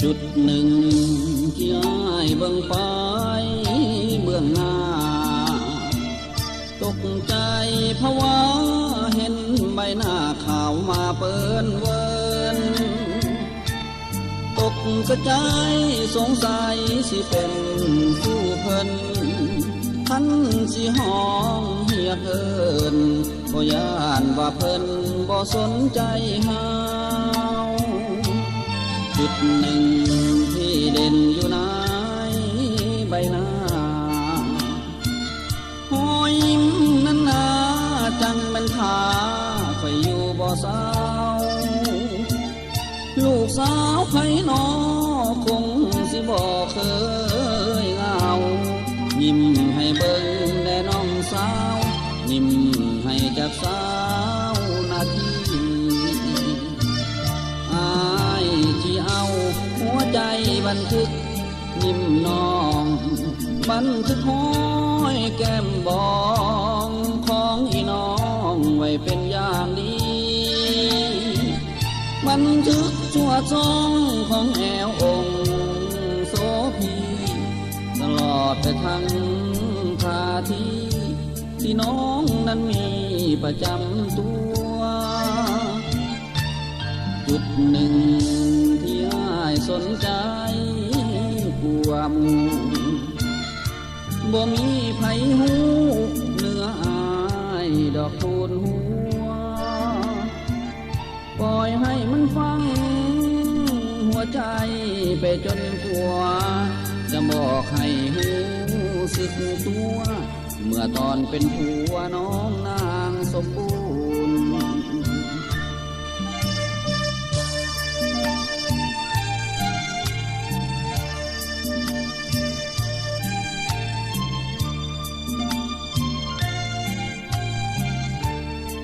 จุดหนึ่งที่อ้ายเบิ่งไปเบื้องหน้าตกใจเพราะว่าเห็นใบหน้าขาวมาเปิ้นเวินตกกระจายสงสัยสิเป็นผู้เพิ่นท่านสิห้องเฮียเอินบ่ย่านว่าเพิ่นบ่สนใจเฮาจุดหนึ่งที่เด่นอยู่ในใบหน้าหอยยิ้มนั้นนาจังเป็นทาคอยอยู่บ่เศร้าลูกสาวไผนอคงสิบ่เคยเหงายิ้มให้เบิ่งแต่น้องสาวยิ้มให้จากสาวนาทีอายที่เอาหัวใจบันทึกยิ้มน้องบันทึกห้อยแก้มบองของอีน้องไว้เป็นอย่างดีบันทึกชั่วจ้องของแอวองค์โสพีตลอดไปทั้งท่าทีที่น้องนั้นมีประจำตัวจุดหนึ่งที่อ้ายสนใจกลัวหมู่บ่มีไผหูเนื้ออายดอกทูลหัวปล่อยให้มันฟังหัวใจไปจนกลัวจะบอกให้หูสึกตัวเมื่อตอนเป็นผัวน้องนางสมบูรณ์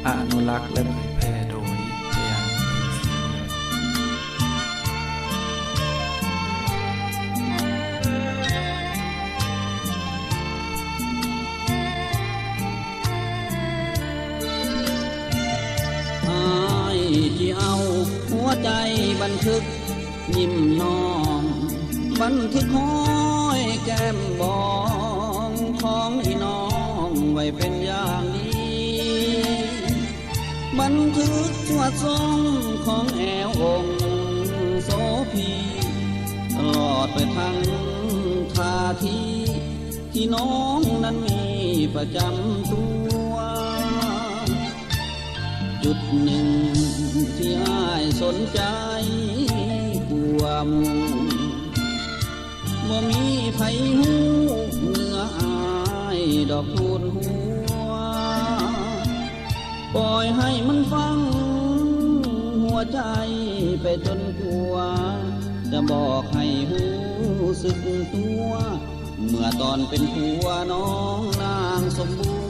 อนุรักษ์และเผยแพร่โดยพยางอ้ายที่เอาหัวใจบันทึกยิ้มน้องบันทึกห้อยแก้มบองของอีน้องไว้เป็นอย่างดีบันทึกชั่วจ้องของแอวองค์โสพีตลอดไปทั้งท่าทีที่น้องนั้นมีประจำตัวจุดหนึ่งที่อ้ายสนใจกลัวหมู่บ่มีไผหูเนื้ออายดอกทูลหัวปล่อยให้มันฟังหัวใจไปจนกลัวจะบอกให้หูสึกตัวเมื่อตอนเป็นผัวน้องนางสมบูรณ์